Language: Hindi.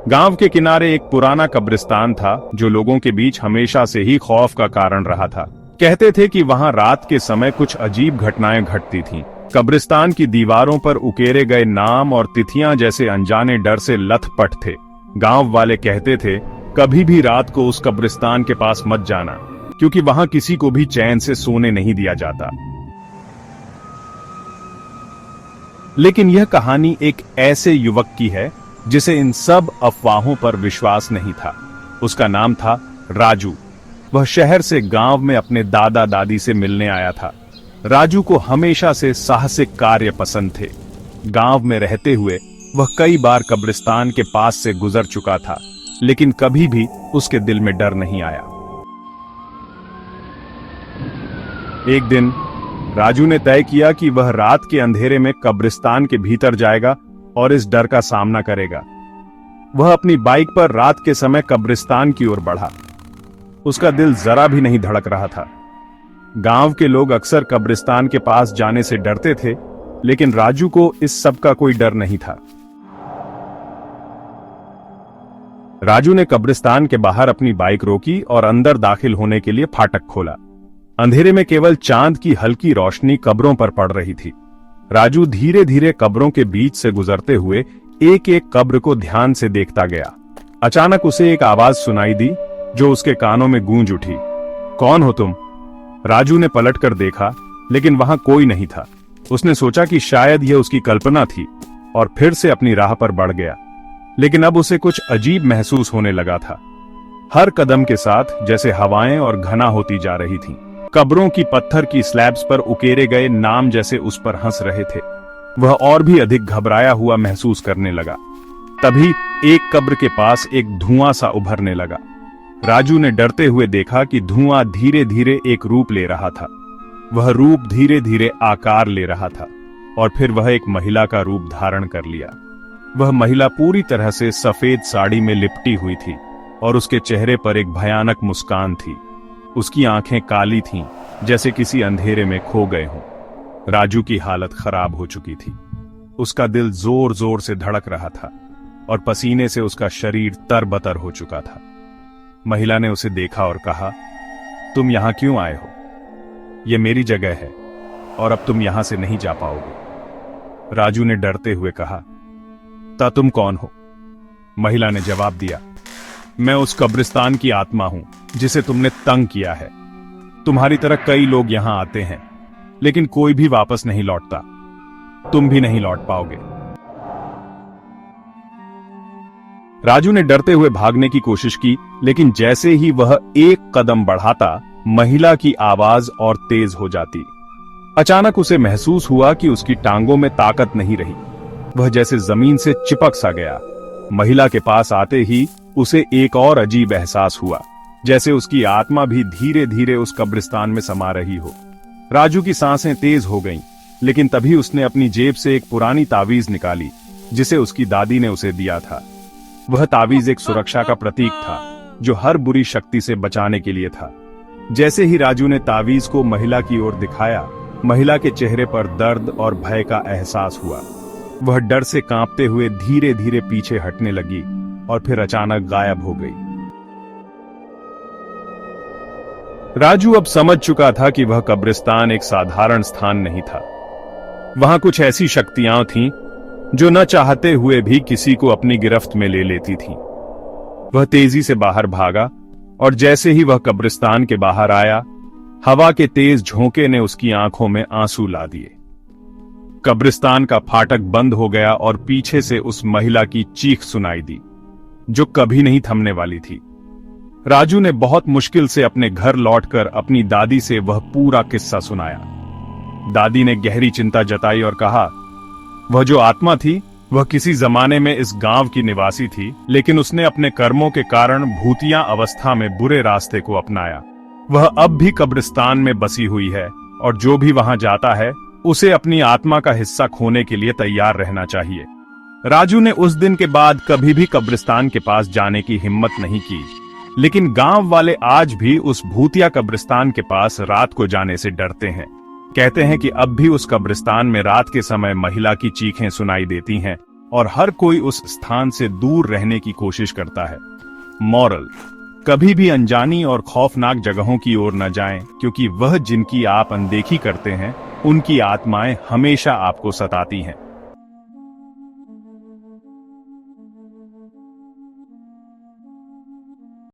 गांव के किनारे एक पुराना कब्रिस्तान था जो लोगों के बीच हमेशा से ही खौफ का कारण रहा था। कहते थे कि वहां रात के समय कुछ अजीब घटनाएं घटती थीं। कब्रिस्तान की दीवारों पर उकेरे गए नाम और तिथियां जैसे अनजाने डर से लथपथ थे। गांव वाले कहते थे, कभी भी रात को उस कब्रिस्तान के पास मत जाना, क्योंकि वहां किसी को भी चैन से सोने नहीं दिया जाता। लेकिन यह कहानी एक ऐसे युवक की है जिसे इन सब अफवाहों पर विश्वास नहीं था। उसका नाम था राजू। वह शहर से गांव में अपने दादा दादी से मिलने आया था। राजू को हमेशा से साहसिक कार्य पसंद थे। गांव में रहते हुए वह कई बार कब्रिस्तान के पास से गुजर चुका था, लेकिन कभी भी उसके दिल में डर नहीं आया। एक दिन राजू ने तय किया कि वह रात के अंधेरे में कब्रिस्तान के भीतर जाएगा और इस डर का सामना करेगा। वह अपनी बाइक पर रात के समय कब्रिस्तान की ओर बढ़ा। उसका दिल जरा भी नहीं धड़क रहा था। गांव के लोग अक्सर कब्रिस्तान के पास जाने से डरते थे, लेकिन राजू को इस सब का कोई डर नहीं था। राजू ने कब्रिस्तान के बाहर अपनी बाइक रोकी और अंदर दाखिल होने के लिए फाटक खोला। अंधेरे में केवल चांद की हल्की रोशनी कब्रों पर पड़ रही थी। राजू धीरे धीरे कब्रों के बीच से गुजरते हुए एक एक कब्र को ध्यान से देखता गया। अचानक उसे एक आवाज सुनाई दी जो उसके कानों में गूंज उठी। कौन हो तुम? राजू ने पलटकर देखा, लेकिन वहां कोई नहीं था। उसने सोचा कि शायद यह उसकी कल्पना थी और फिर से अपनी राह पर बढ़ गया। लेकिन अब उसे कुछ अजीब महसूस होने लगा था। हर कदम के साथ जैसे हवाएं और घना होती जा रही थीं। कब्रों की पत्थर की स्लैब्स पर उकेरे गए नाम जैसे उस पर हंस रहे थे। वह और भी अधिक घबराया हुआ महसूस करने लगा। तभी एक कब्र के पास एक धुआं सा उभरने लगा। राजू ने डरते हुए देखा कि धुआं धीरे धीरे एक रूप ले रहा था। वह रूप धीरे धीरे आकार ले रहा था और फिर वह एक महिला का रूप धारण कर लिया। वह महिला पूरी तरह से सफेद साड़ी में लिपटी हुई थी और उसके चेहरे पर एक भयानक मुस्कान थी। उसकी आंखें काली थीं, जैसे किसी अंधेरे में खो गए हों। राजू की हालत खराब हो चुकी थी। उसका दिल जोर जोर से धड़क रहा था और पसीने से उसका शरीर तरबतर हो चुका था। महिला ने उसे देखा और कहा, तुम यहां क्यों आए हो? यह मेरी जगह है और अब तुम यहां से नहीं जा पाओगे। राजू ने डरते हुए कहा, ता तुम कौन हो? महिला ने जवाब दिया, मैं उस कब्रिस्तान की आत्मा हूं जिसे तुमने तंग किया है। तुम्हारी तरह कई लोग यहां आते हैं, लेकिन कोई भी वापस नहीं लौटता। तुम भी नहीं लौट पाओगे। राजू ने डरते हुए भागने की कोशिश की, लेकिन जैसे ही वह एक कदम बढ़ाता, महिला की आवाज और तेज हो जाती। अचानक उसे महसूस हुआ कि उसकी टांगों में ताकत नहीं रही। वह जैसे जमीन से चिपक सा गया। महिला के पास आते ही उसे एक और अजीब एहसास हुआ, जैसे उसकी आत्मा भी धीरे धीरे उस कब्रिस्तान में समा रही हो। राजू की सांसें तेज हो गईं, लेकिन तभी उसने अपनी जेब से एक पुरानी तावीज निकाली जिसे उसकी दादी ने उसे दिया था। वह तावीज एक सुरक्षा का प्रतीक था जो हर बुरी शक्ति से बचाने के लिए था। जैसे ही राजू ने तावीज को महिला की ओर दिखाया, महिला के चेहरे पर दर्द और भय का एहसास हुआ। वह डर से कांपते हुए धीरे धीरे पीछे हटने लगी और फिर अचानक गायब हो गई। राजू अब समझ चुका था कि वह कब्रिस्तान एक साधारण स्थान नहीं था। वहां कुछ ऐसी शक्तियां थीं जो न चाहते हुए भी किसी को अपनी गिरफ्त में ले लेती थीं। वह तेजी से बाहर भागा और जैसे ही वह कब्रिस्तान के बाहर आया, हवा के तेज झोंके ने उसकी आंखों में आंसू ला दिए। कब्रिस्तान का फाटक बंद हो गया और पीछे से उस महिला की चीख सुनाई दी, जो कभी नहीं थमने वाली थी। राजू ने बहुत मुश्किल से अपने घर लौटकर अपनी दादी से वह पूरा किस्सा सुनाया। दादी ने गहरी चिंता जताई और कहा, वह जो आत्मा थी वह किसी जमाने में इस गांव की निवासी थी, लेकिन उसने अपने कर्मों के कारण भूतिया अवस्था में बुरे रास्ते को अपनाया। वह अब भी कब्रिस्तान में बसी हुई है और जो भी वहां जाता है उसे अपनी आत्मा का हिस्सा खोने के लिए तैयार रहना चाहिए। राजू ने उस दिन के बाद कभी भी कब्रिस्तान के पास जाने की हिम्मत नहीं की, लेकिन गांव वाले आज भी उस भूतिया कब्रिस्तान के पास रात को जाने से डरते हैं। कहते हैं कि अब भी उस कब्रिस्तान में रात के समय महिला की चीखें सुनाई देती हैं और हर कोई उस स्थान से दूर रहने की कोशिश करता है। मॉरल: कभी भी अनजानी और खौफनाक जगहों की ओर न जाएं, क्योंकि वह जिनकी आप अनदेखी करते हैं उनकी आत्माएं हमेशा आपको सताती हैं।